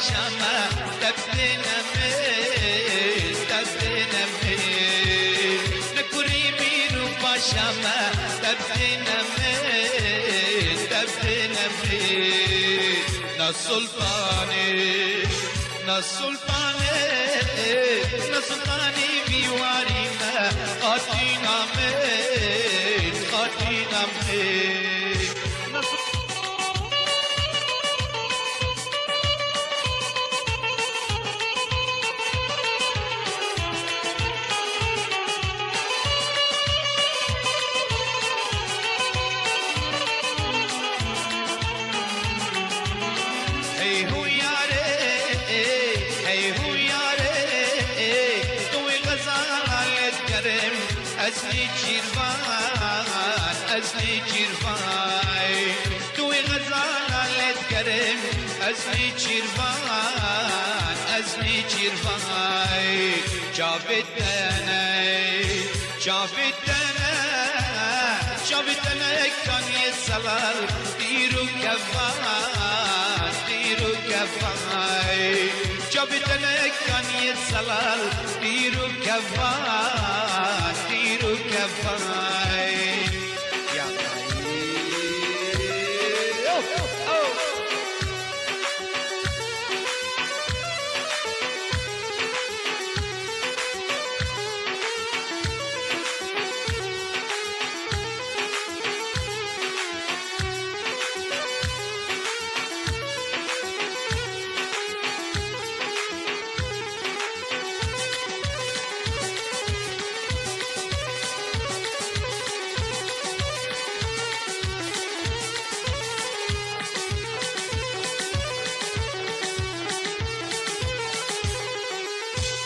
باشما تبدينا ميل تبدينا ميل نكوري بيرو باشما تبدينا ميل تبدينا ميل نسلطاني نسلطاني نسلطاني بيوارينا خاطينا ميل خاطينا ميل أزني جيرفان أزني جيرفان توي غزالة لتكرم أزني جيرفان أزني جيرفان جابتنا جابتنا جابتنا كان يسلال ديرو كفان ديرو كفان جابتنا كان يسلال ديرو كفان ديرو كفان يا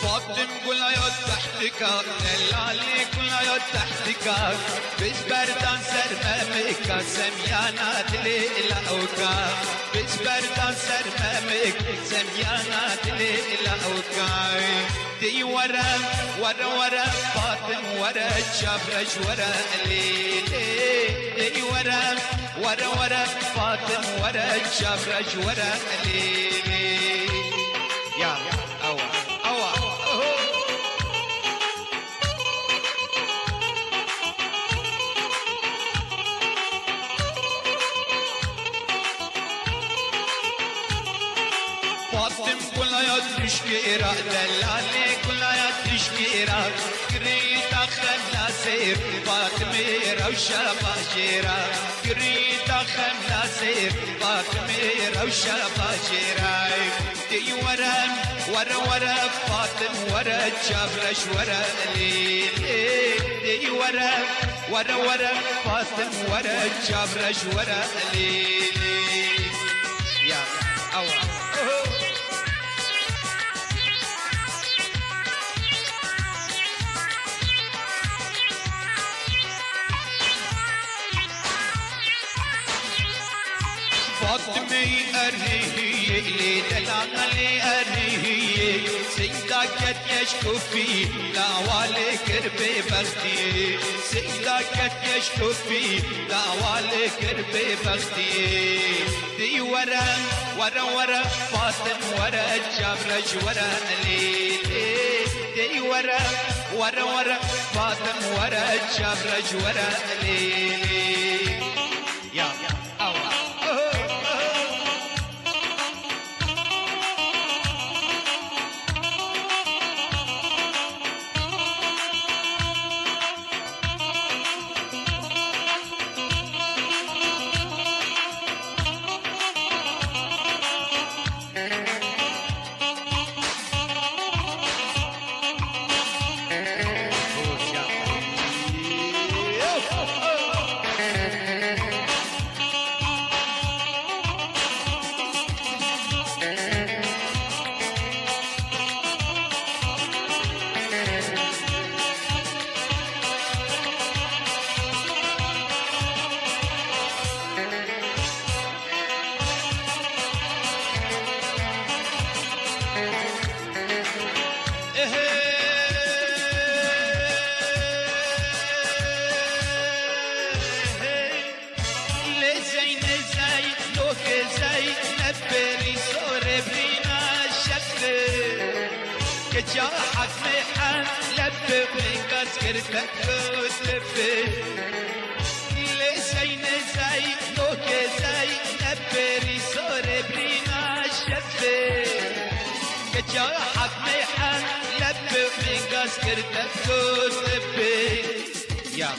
فاطم قلعت تحتك دلالي قلعت تحتك بس بردان سرمامك سميانات ليلوكا بس بردان سرمامك سميانات ليلوكا دي ورا ورا ورا فاطم ورا شبرش ورا ليلي دي ورا ورا ورا فاطم ورا شبرش ورا ليلي يا أوا فاطم كلها تشكيرا دلالي كلها تشكيرا قريت خمنا سير فاطمة روشة باجيرا قريت خمنا سير فاطمة روشة باجيرا دي ورا ورا ورا فاطم ورا جابرش ورا ليلي دي ورا ورا ورا فاطم ورا جابرش ورا ليلي يا أوا فاطمة أرهي لي دلالي أرهي سيدا كت يشكو في دعوالي كربي بختي سيدا كت يشكو في دعوالي كربي بختي دي ورا ورا ورا فاطم ورا جابرش ورا ليلي دي ورا ورا ورا فاطم ورا جابرش ورا ليلي يا أوا كجاحك محن لبي من قسكرتك وتلبي لسين زي لوك زي نبري صور برينا شبي كجاحك محن لبي من قسكرتك وتلبي يا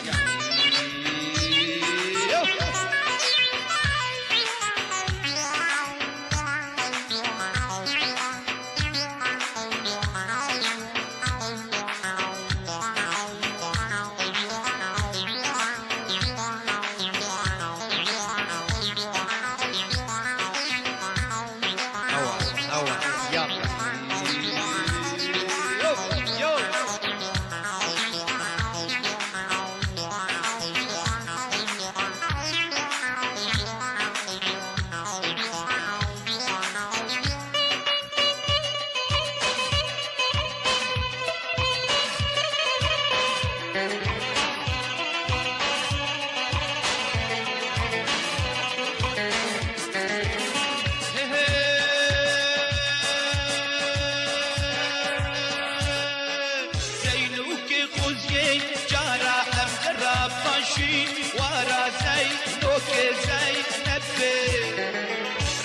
ورا زي لوك زي نبي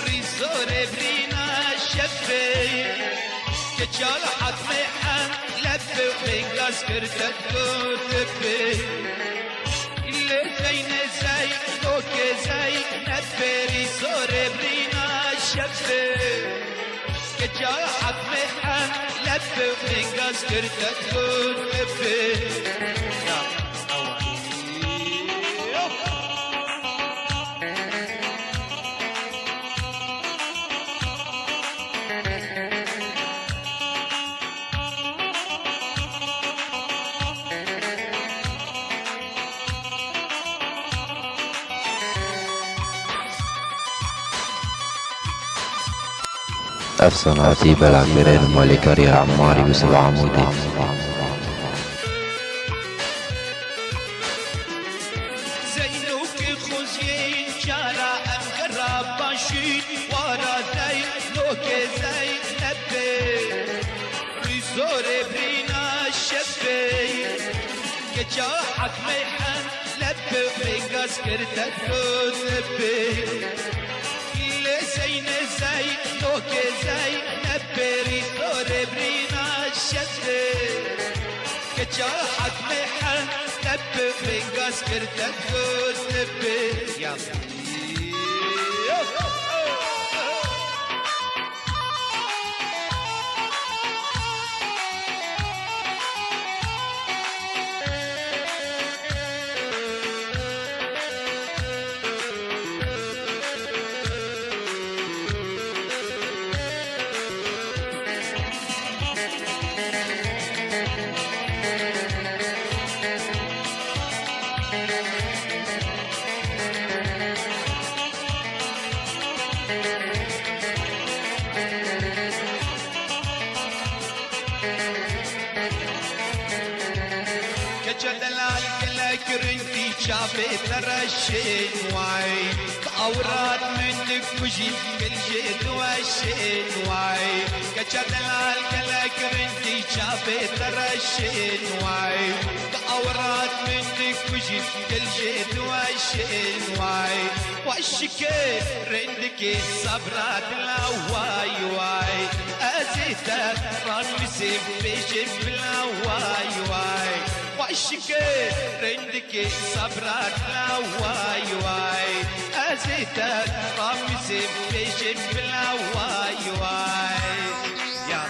ريزور برينا شبي كجالحك محن لبي ومن قسكرتك وتبي اللي زين زي لوك زي نبي ريزور برينا شبي كجالحك محن لبي ومن قسكرتك وتبي الصناعتي بالعميرين الملكة ريها عماري يوسف عمودي زينوك خوزين جارا امقرب باشين ورا زي لوك زي نبي ريزور برينا شبي كجاحك محن لبي من قسكرتك وتبي زين زي لوك زي نبري ثور برينا شبي كجاحك محن لبي من قسكرتك وتبي يا كجلال كلك رنتي شافي ترشين واي أوراد منك وجي كل جيت وشين واي كجلال كلك رنتي شافي ترشين واي أوراد منك وجي كل جيت وشين واي وشكي رندك صبرات لا واي واي أزيتك رمسي بيجي بلا واي واي وشكي رندك صبرات لا واي واي أزيتك رمسي بيجي بلا واي واي يا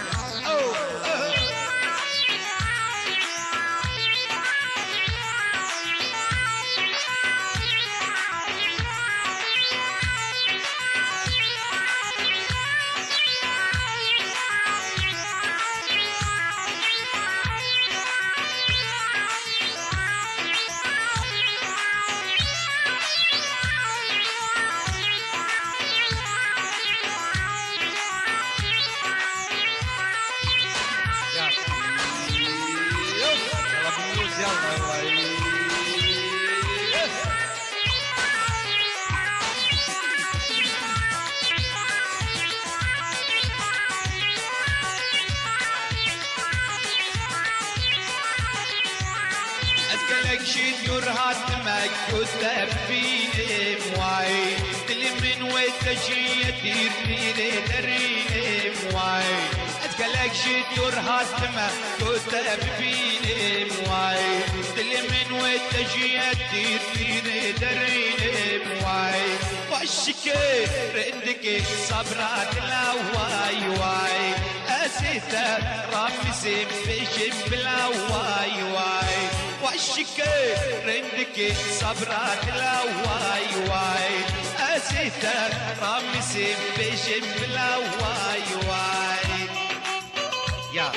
أسألك شدور هاتمك كتب فيني مواي تلي من وتجي تيرني دريني مواي أسألك شدور هاتمك كتب فيني مواي تلي من وتجي تيرني دريني مواي وشكي رندك صبرات لا واي واي أسيتا رامسي بيش بلا واي واي وشكي رندك صبرات لا واي واي أسيتا رامسي بيش بلا واي واي يا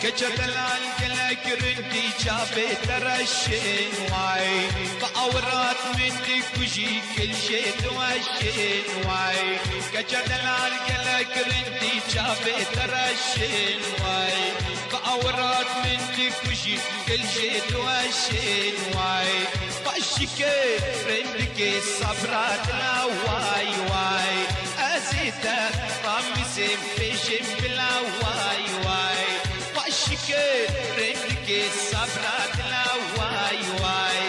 كجدلال كلك رندي جابي ترشين واي فأورات منك وجي كل شيء توشين واي كجدلال كلك رندي جابي ترشين واي فأورات منك وجي كل شيء توشين واي فاشكي رندك صبرات لا واي واي أزيتا رامسي بيشم بلا واي واي واشكي رندك صبرات لا واي واي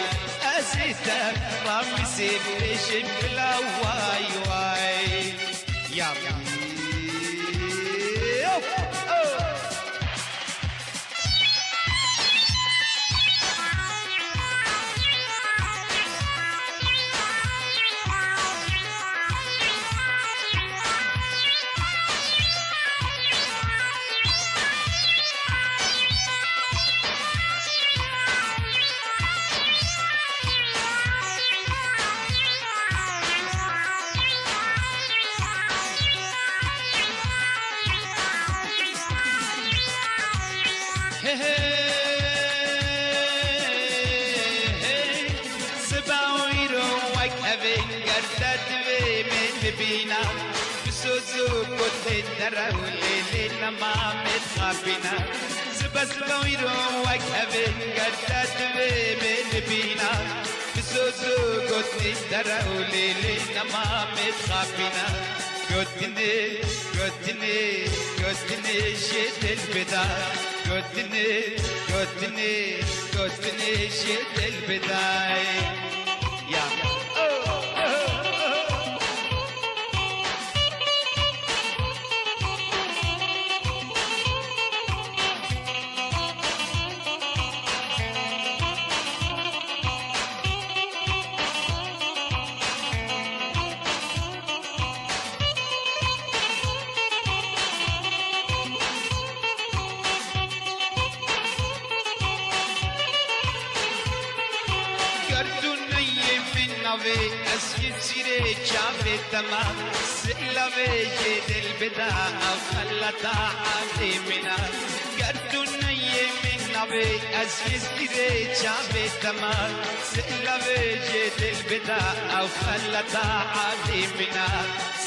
أزيتا رامسي بيشم بلا واي واي يا بينا بسوزو كنت تراولي لنا ما متخابينا زبس بويرو وكهبين قدت من بينا بسوزو كنت تراولي لنا ما متخابينا قدني قدني قدني شيت البداية قدني قدني قدني شيت البداية يا أسجد سيري جابي تمام سلوي جيد البداء خلطا عظيمنا قردو نيه من نبي أسجد سيري جابي تمام سلوي جيد البداء خلطا عظيمنا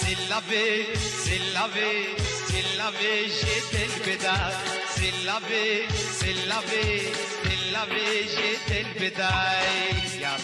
سلوي سلوي سلوي جيد البداء سلوي سلوي سلوي جيد البداء يا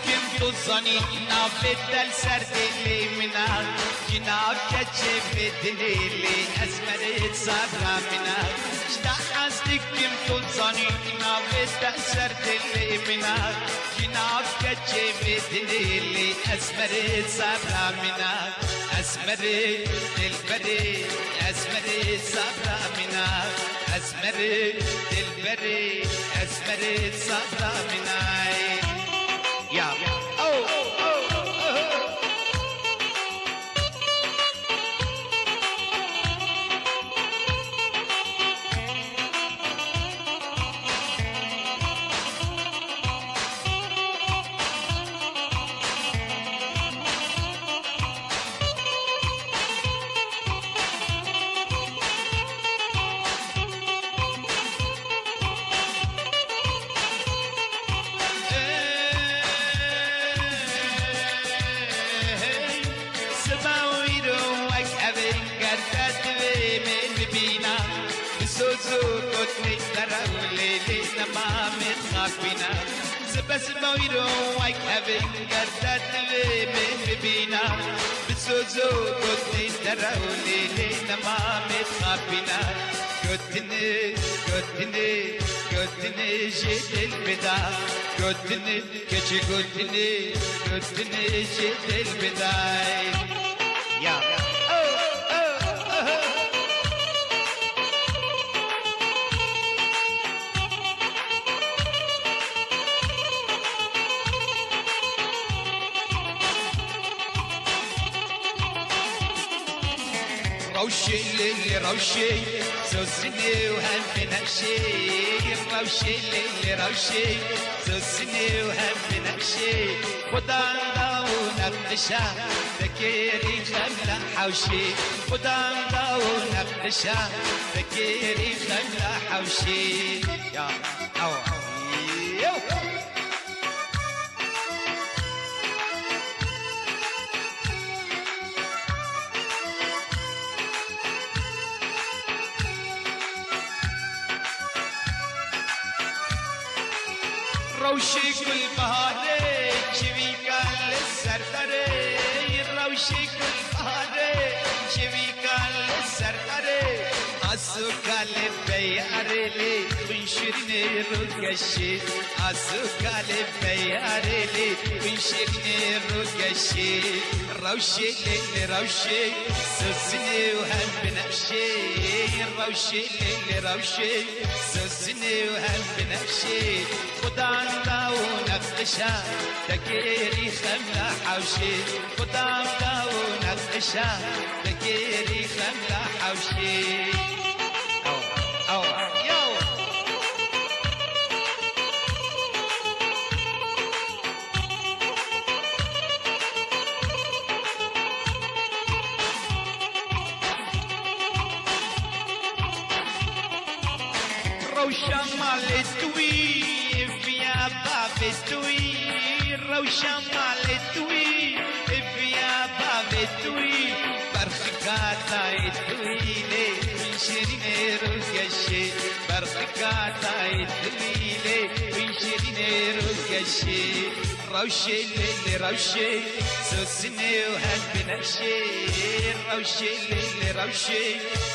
دكم توصني نافت السرد اللي منال جناب كتشف الدليلي أسمرت صبرا منال اشتاق دكم توصني نافت السرد اللي منال جناب كتشف الدليلي أسمرت صبرا منال أسمرت البري أسمرت صبرا منال أسمرت البري أسمرت صبرا منال يا أو بس مويرو وايك هبين قردت من بينا بسوزو قدني تراولي لينا ما متخبينا قدني جيت البدا قدني كشي قدني جيت البداي يا روشي اللي روشي سوسني وهم بنفسي روشي اللي روشي سوسني وهم بنفسي خدان داو نقشا ذكيري خملة حوشي خدان داو نقشا ذكيري خملة حوشي يا أو روشي كل بهاري شوي كان للسردري روشي كل بهاري شوي كان للسردري عسو كان بياري لي وينشرني رقشي عسو كان بياري لي وينشرني رقشي روشي اللي روشي سوسني وهم بنفسي روشي اللي روشي سوسني وهم بنفسي خدان داو نقشا تكيري خملة حوشي خدان داو نقشا تكيري خملة حوشي أو يو روشا مالتوي فيا بابتوي روشا مالتوي فيا بابتوي برخكاتا يتوي لي من شيرين رقشي برخكاتا يتوي لي من شيرين رقشي روشي اللي روشي سوسني وهم بنفسي روشي اللي روشي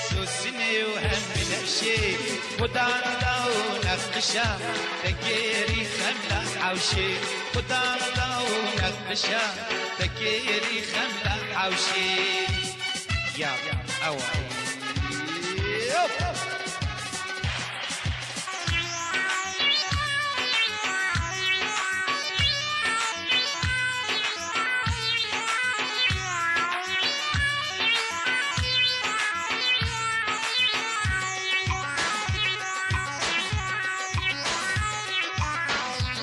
سوسني وهم بنفسي خدان داو نقشا تكيري خملة حوشي خدان داو نقشا تكيري خملة حوشي يا أو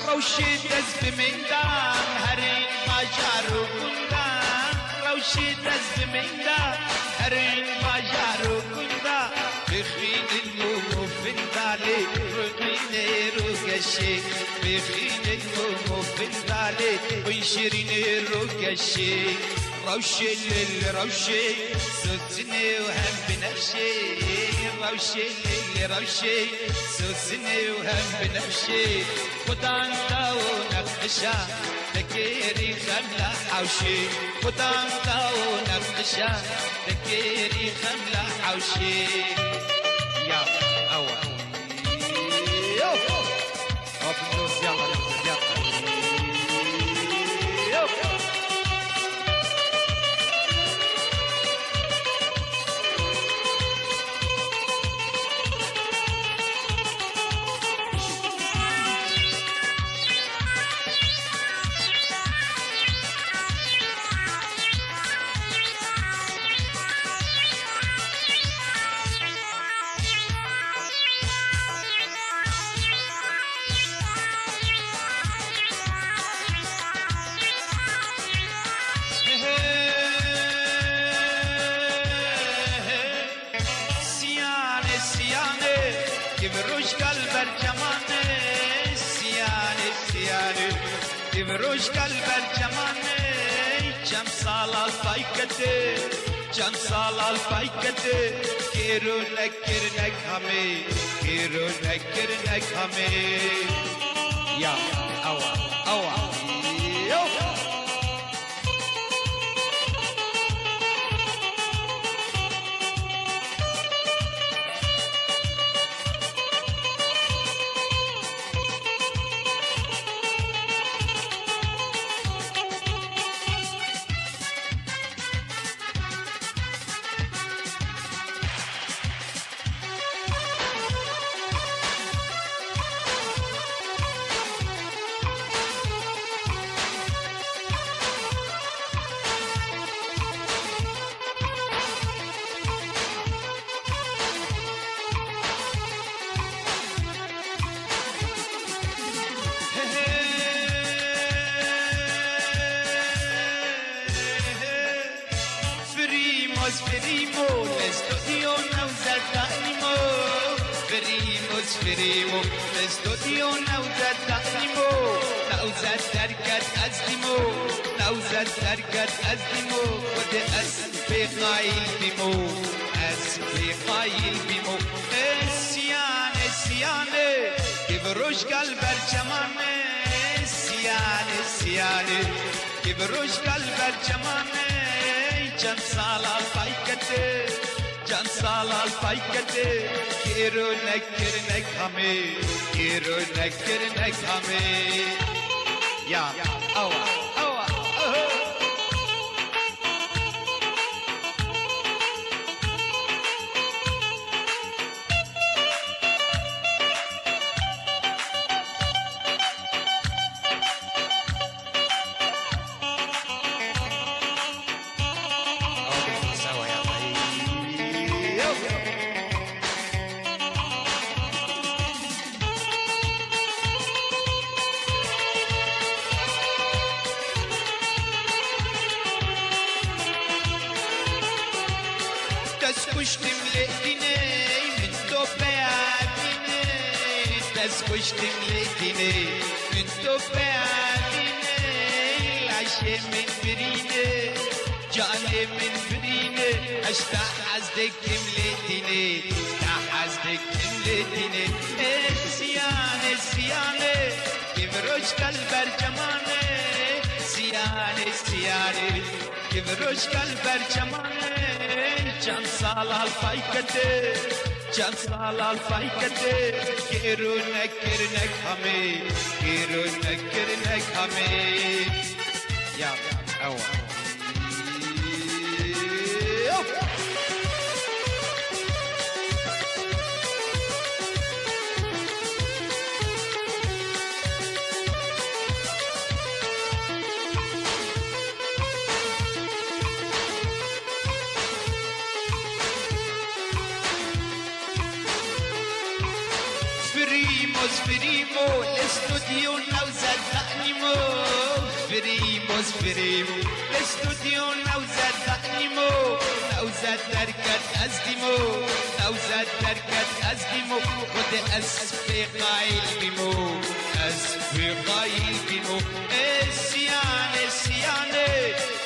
روشي دز بميدان هرين باجارو كندان روشي دز بميدان هرين باجارو كندان بخين المومو فندالي رقيني روكشي بخين المومو فندالي ويشريني روكشي روشي للروشي سوسني وهم بنفسي روشي للروشي سوسني وهم بنفسي خدان داو نقشا تكيري خملة حوشي وطنطا ونقشة تكيري خملة حوشي يا أول وبندوس يلا بروش قلب الجمانه سیانه بروش قلب الجمانه چند سال الفایکته کیرو نکرنک همه یا اوا Verimo, l'estudio nauzatanimo. Verimo, l'estudio nauzatanimo. Nauzat darkat azdimo. Wade asbi qail bimo. Siyane, kibrush qalbar jamane. Siyane, kibrush qalbar jamane. Can salal faykate kiro nekirnek hame ya awa تسكشتم لقديني من توبة عديني تسكشتم لقديني من توبة عديني العشي من بريني جاني من بريني اشتاق حزدك تملتيني سياني كبروش قلبر جماني سياني كبروش قلبر جماني Can salal faykate kiro nekirnek hame ya awa Verimo, l'estudio nauzatanimo. Verimo, l'estudio nauzatanimo. Nauzat darkat azdimo. Wade asbi qail bimo. Siyane,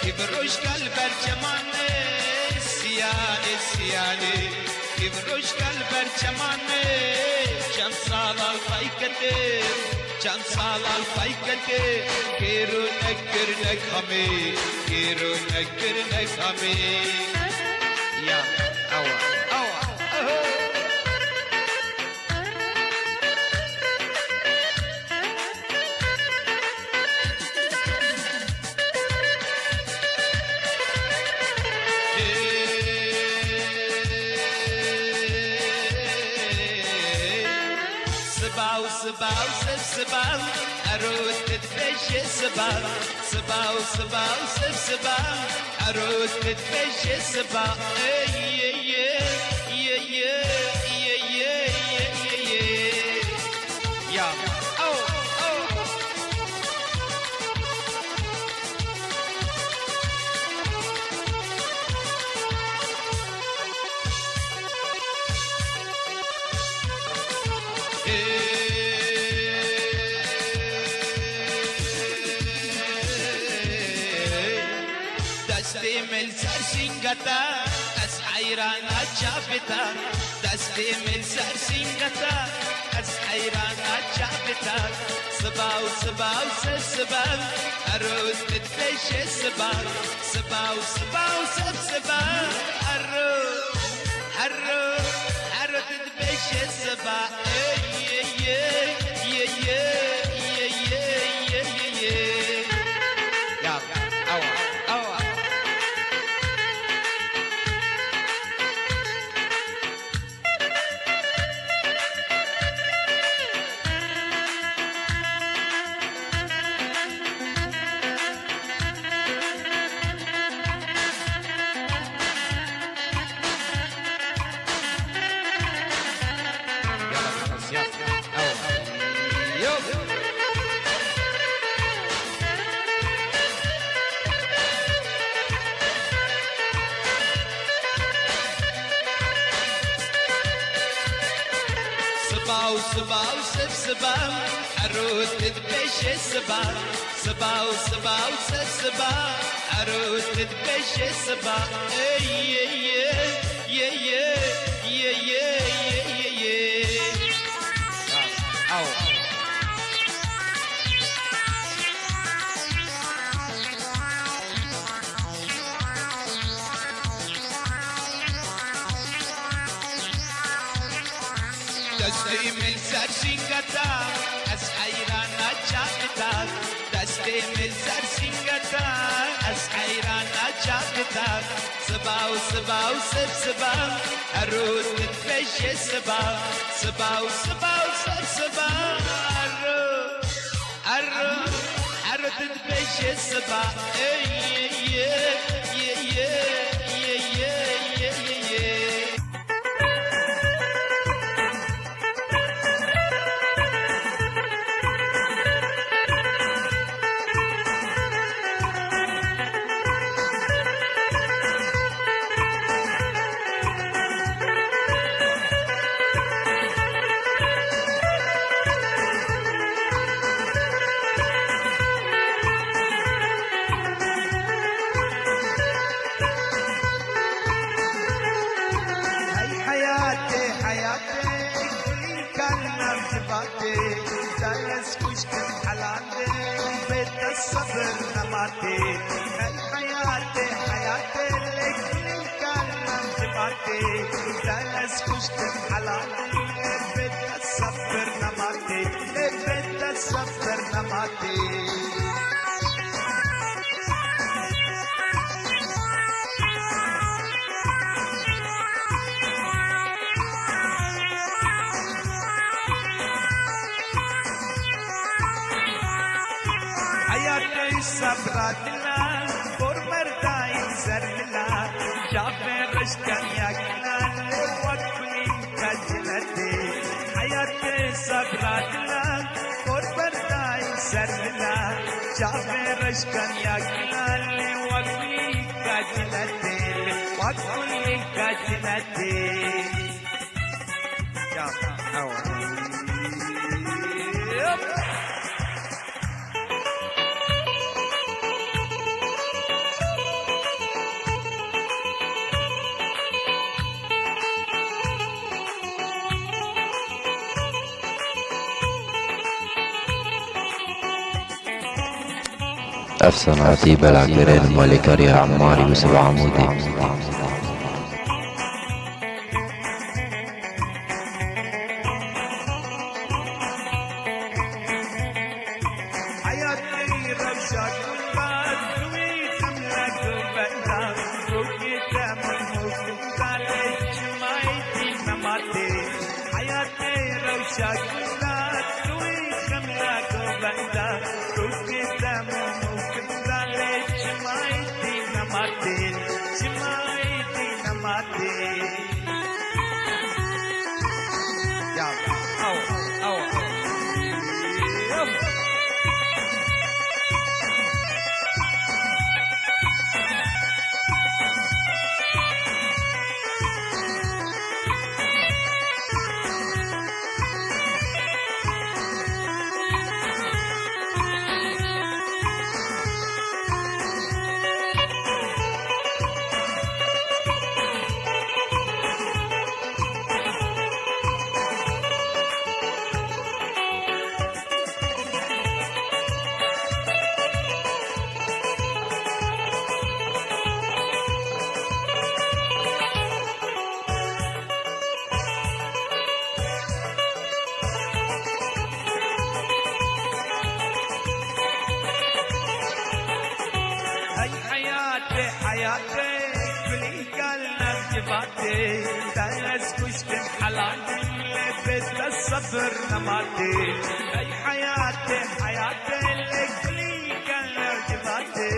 kibrush qalbar jamane. Siyane, kibrush qalbar jamane. Can salal faykate كم سال الفايكته كيرو نكرنك همي كيرو نكرنك همي يا أوا أوا سباو سب سباو عروس تتفشي سباو سباو سباو سب سباو عروس تتفشي سباو يا أو من سرسنگتا از حیرانات شافتا دستی من سرسنگتا از حیرانات شافتا سباو سباو سب سباو عروس تتفش سباو سباو سباو سب سباو عروس تتفش سباو سباو سباو سب سباو عروس تتبش سباو سباو سباو سب سباو عروس تتبش سباو دستی من سرسنگتا از حیرانات شافتا دستی من سرسنگتا از حیرانات شافتا سباو سباو سب سباو عروس تتفش سباو سباو سباو سب سباو عروس تتفش سباو الصبر نماتے حیاتے حیاتے لیکن کلم جباتے دلس کشت حلاتے بیت الصبر نماتے بیت الصبر نماتے صبراتنا بور مرداين زرملا جافي رشكن ياكنا لوكلين كجلتي حياتي صبراتنا بور مرداين زرملا جافي رشكن ياكنا لوكلين كجلتي وكلين كجلتي يا أفسناتي بالعكرين الملكة يا عماري وسبع عمودي. الصبر نماتي اي حياتي حياتي اللي كلي كان جباتي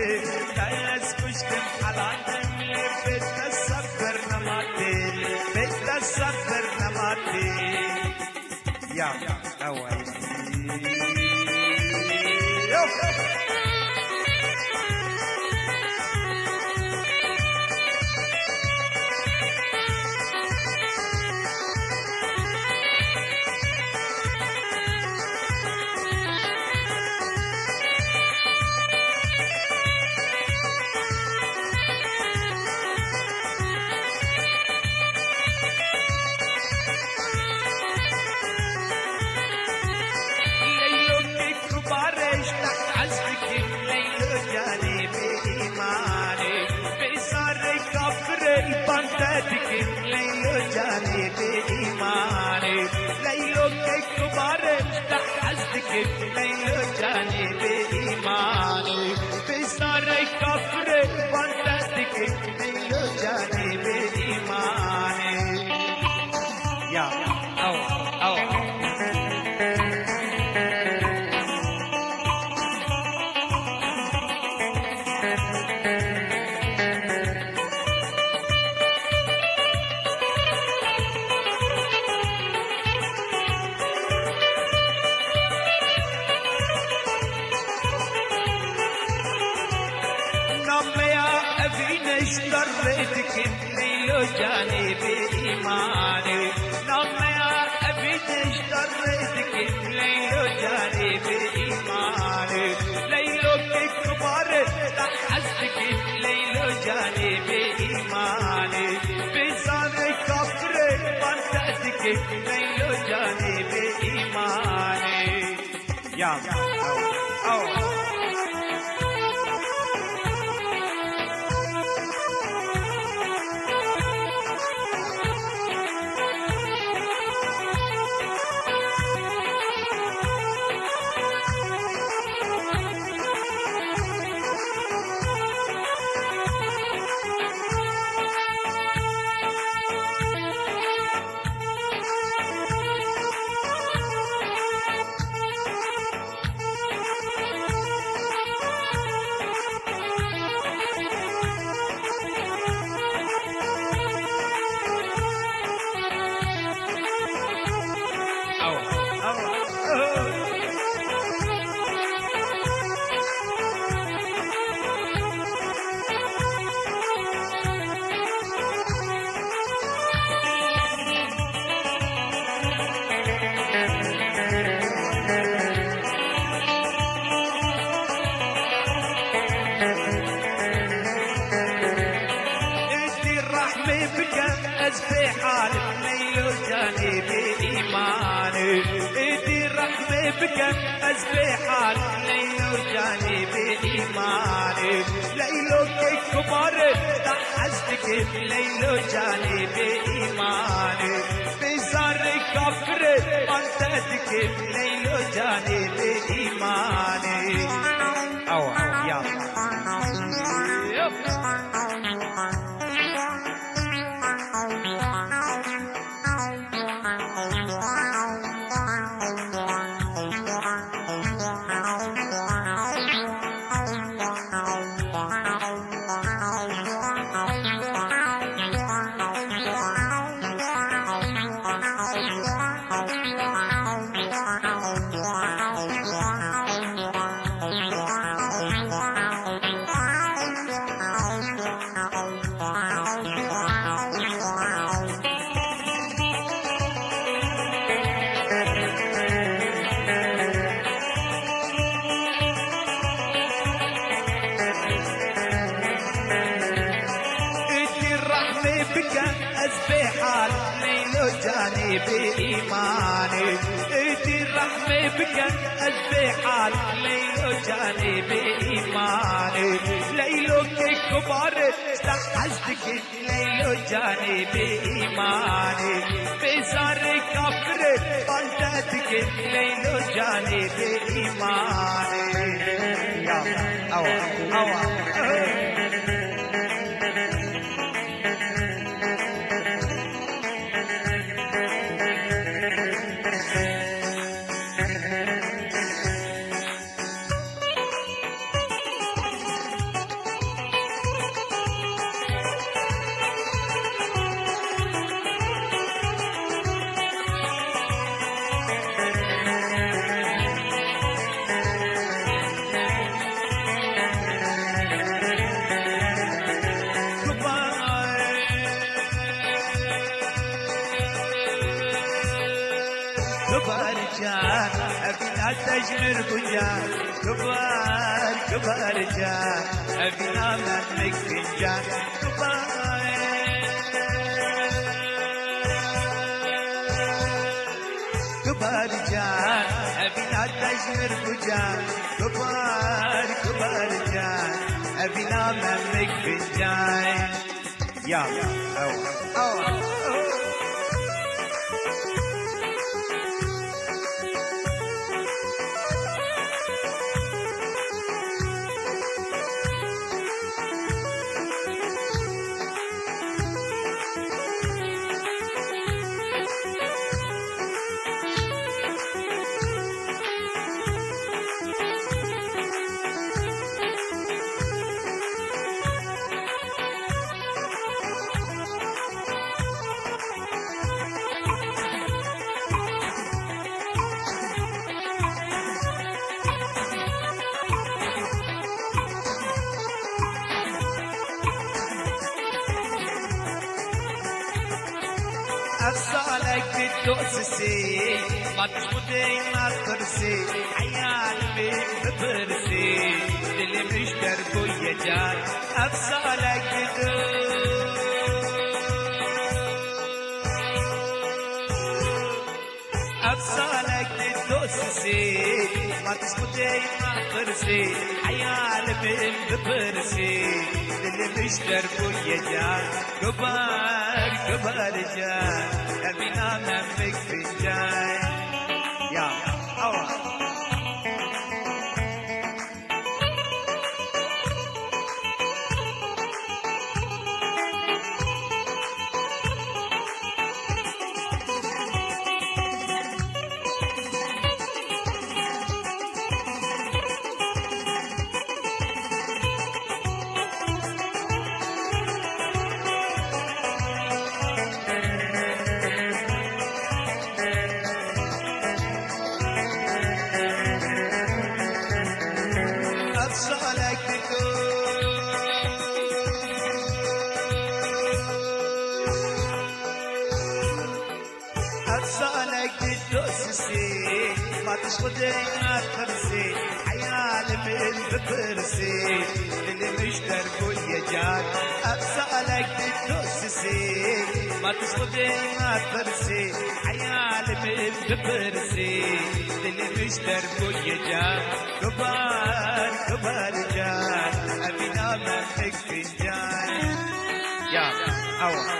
دايس كشتم حلاتي اللي بيت الصبر نماتي بيت الصبر نماتي يا اوي بكم أزبي حال ليلو جانب إيماني ليلو كبار تحزتك ليلو جانب إيماني بزار كفر منتدك ليلو جانب إيماني أو يا حال ليلو جاني بإيماني إيدي الرحمة بك أزبي حال ليلو جاني بإيماني ليلو كبار استحزتك ليلو جاني بإيماني بزار كفر بلدتك ليلو جاني بإيماني يا أو جان أبينا تجمر بجان كبار جان أبينا منك فنجان كبار جان أبينا تجمر بجان كبار جان أبينا منك فنجان يا أو أفصالك بالتؤسسي ما تشبطي ما ترسي عيال بترسي اللي مش دربو يجان أفصالك أفصالك بالتؤسسي ما تشبطي ما ترسي عيال بترسي اللي مش دربو يجان كبار جان أبينا منك فنجان يا أوه أفصالك بالتؤسسي ما تشغدي ما تخرسي عيال من بترسي اللي مش دربو يجان أفصالك بالتؤسسي ما ما تصدي ما ترسي عيال بتبرسي اللي مشتر بوجه كبار كبار جان أمينة ما تكفيان يا أو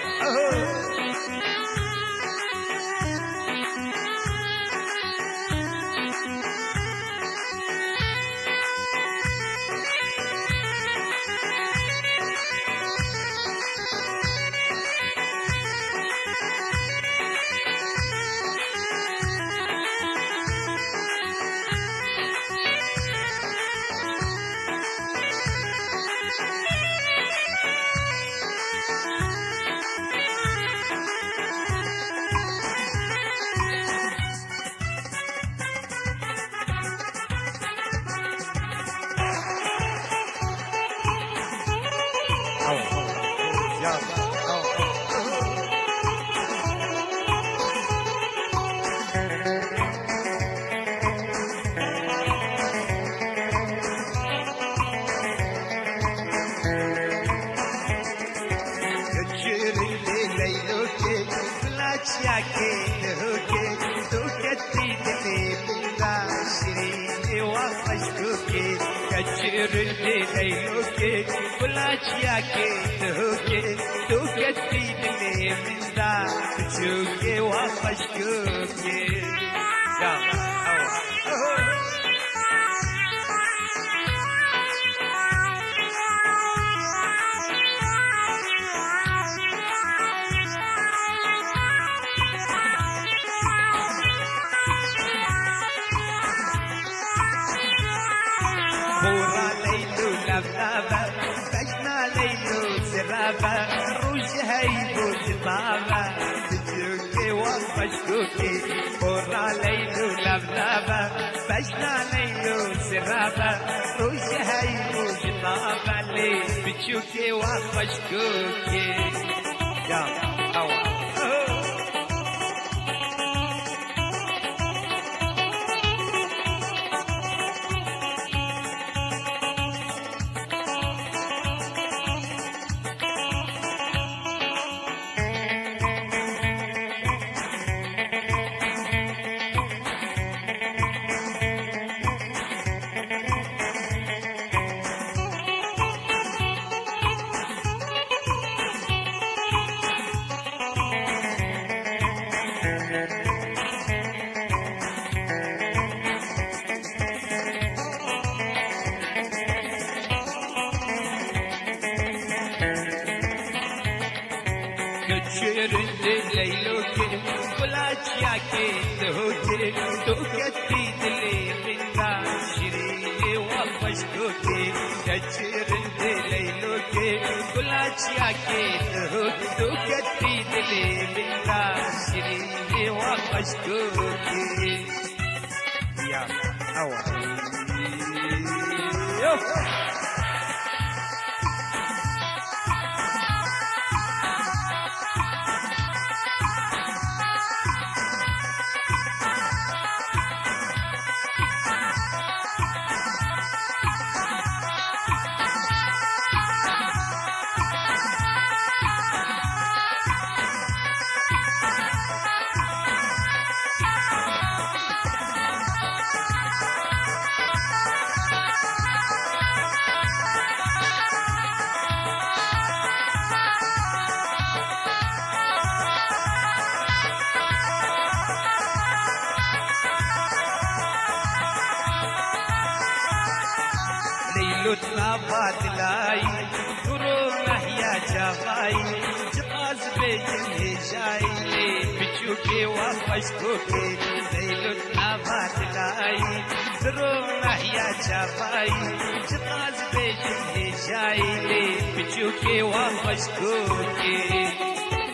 بتشوكي وافشكوكي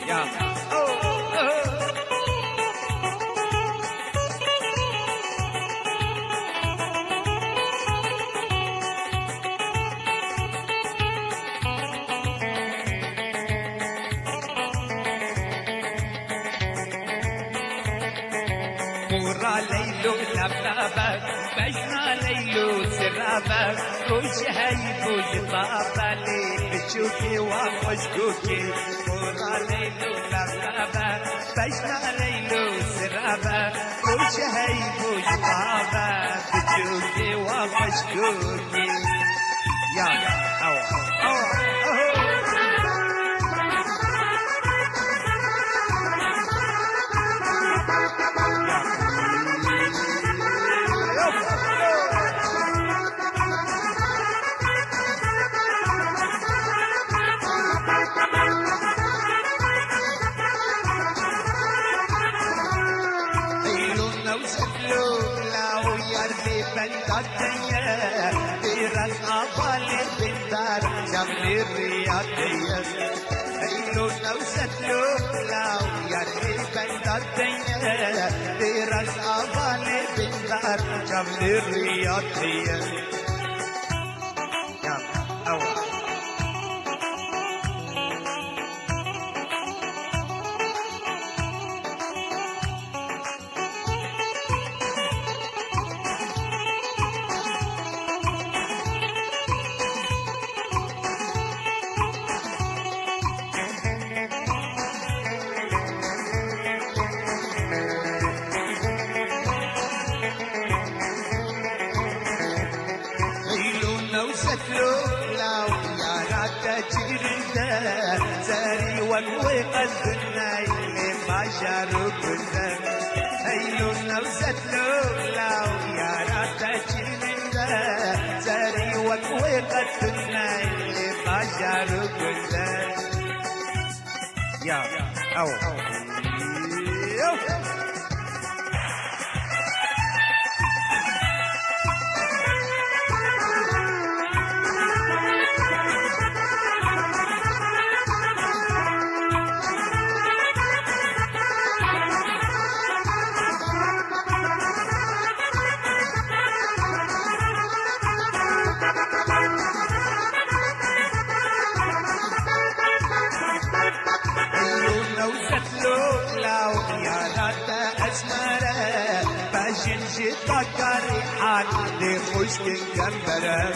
يا أوه مورا ليلو لبلبك بجنا ليلو سرابك روش هاي بوج طابالي بتشوكي وخشكوكي مورا ليلو لبلبك بشنا ليلو سرابة وش هيب وش بابا بتشوكي وبشكوكي يا أو أو جمل الرياضية هيلونا وستلونا وياري بنداتية درس أبالي بندار جمل الرياضية يا أول وقلبنا اللي ما شاركنا هيلونا وستلونا ويا رات تجينا زاري وقلبنا اللي ما شاركنا يا أو شتاكاري حال دي خشك الجنبرة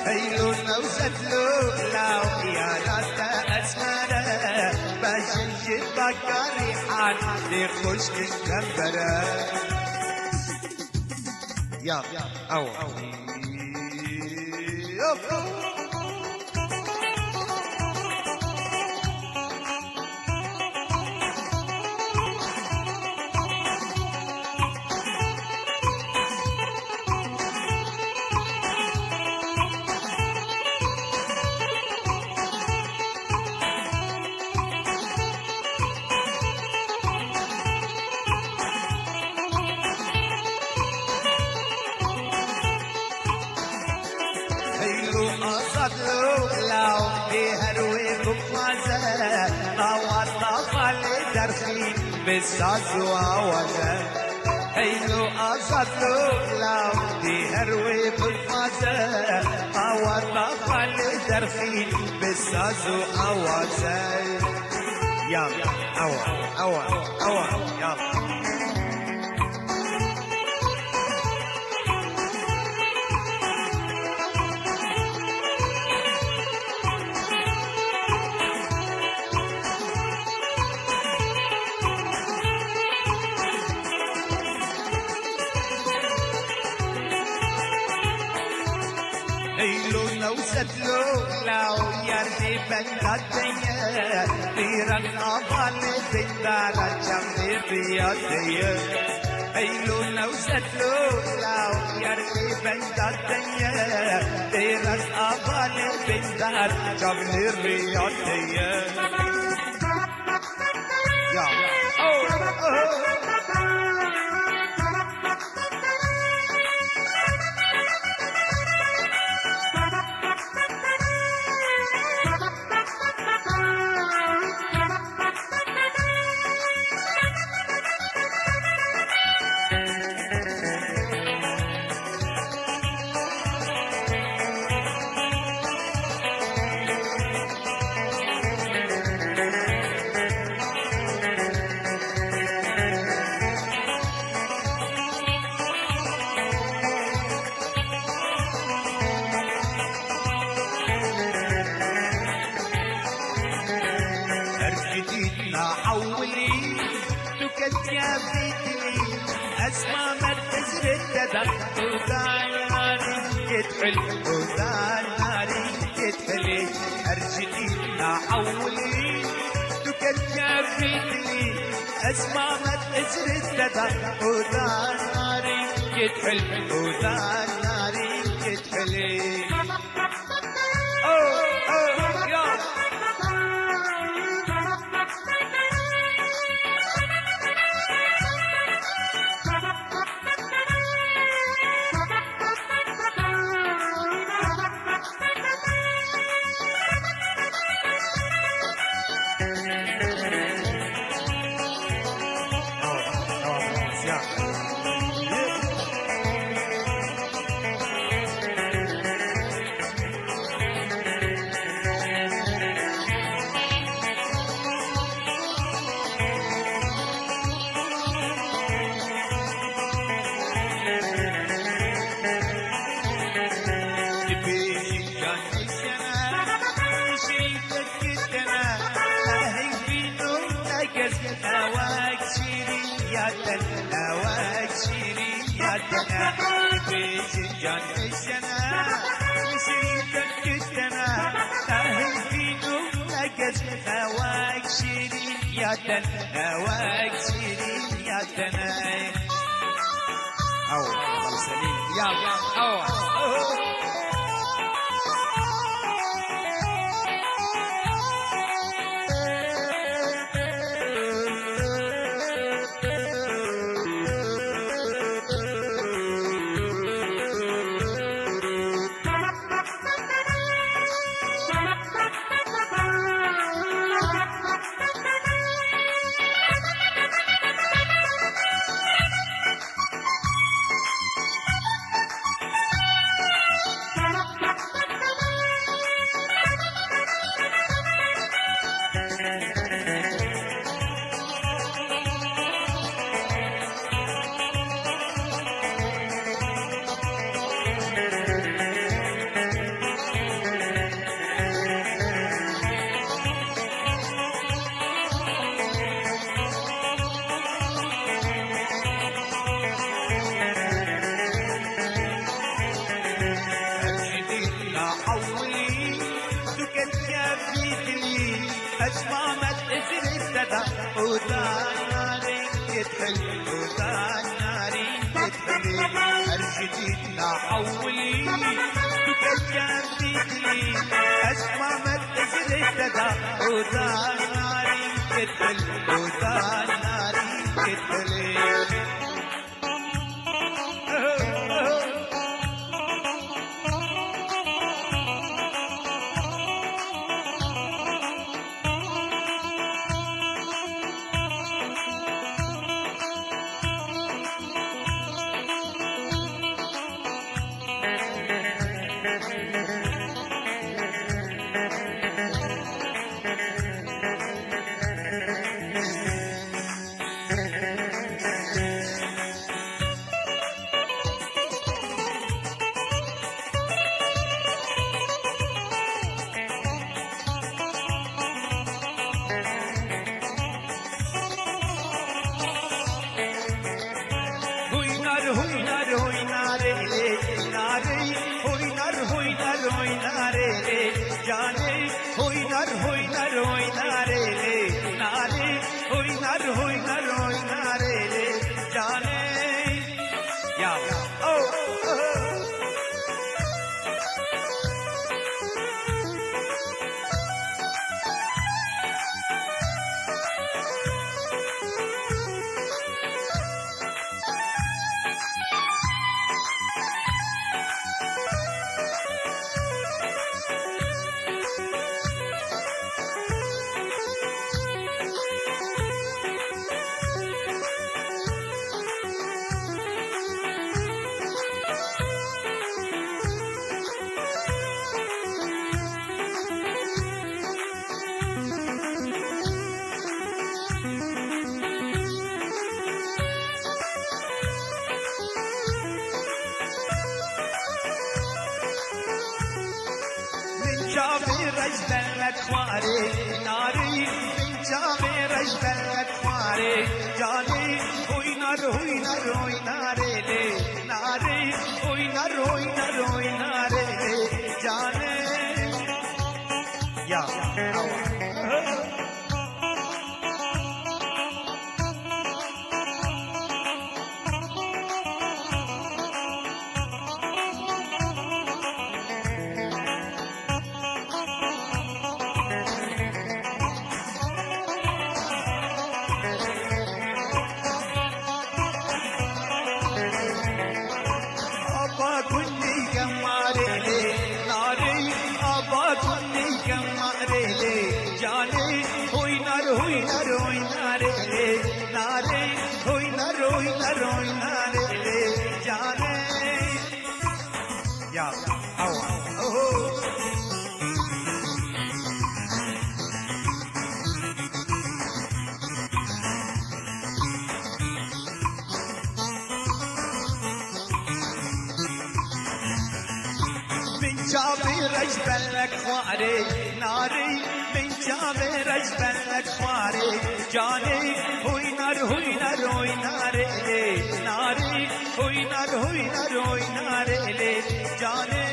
هيلونا وستلونا وخيانات أسمرة باشن شتاكاري حال دي خشك الجنبرة يا أو بالساز وعوزة هيلو أصدلو لو دي هروي بالفازة عوضة فالي درخين بالساز وعوزة يا أوا أوا أوا يا هيلونا وستلونا ويارني بنداتية بيران أبالي بندارة جملي رياضية هيلونا وستلونا ويارني بنداتية بيران أبالي بندارة جملي رياضية يا تكتيابيتني أسمع ما تزر الددق وداناري يدخل وداناري يدخل أرجلي أعولي تكتيابيتني أسمع ما تزر الددق وداناري يدخل وداناري يدخل هواك شيرياتنا بجنجان السنة شريكك كتنا أهل فينو نقز هواك شيرياتنا هواك شيرياتنا أو الله سليم يا أو أسمع ما تأثر السدا وداناري يدخل وداناري يدخل أرشديد لا حولي تكجان بيدي أسمع ما تأثر السدا وداناري يدخل وداناري يدخل جامي رجل الأكواري ناري من جامي رجل الأكواري جاني هوي نار هوي نار هوي ناري لي ناري هوي نار هوي نار هوي ناري لي جاني يا جابي رجب الأكواري ناري من جابي رجب الأكواري جاني هوي نار هوي نار هوي ناري لي ناري هوي نار هوي نار هوي ناري لي جاني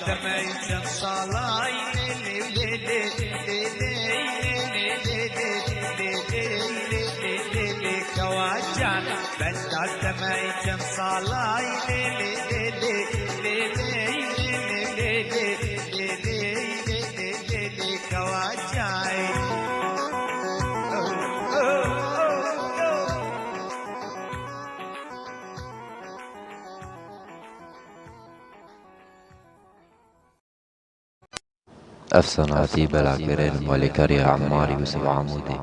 دميت صلاي ليلي ليلي ليلي ليلي كواجان بدات دميت صلاي ليلي ليلي ليلي كواجان أفسانة عتيبة العكرين مالكاري عمار يوسف عمودي.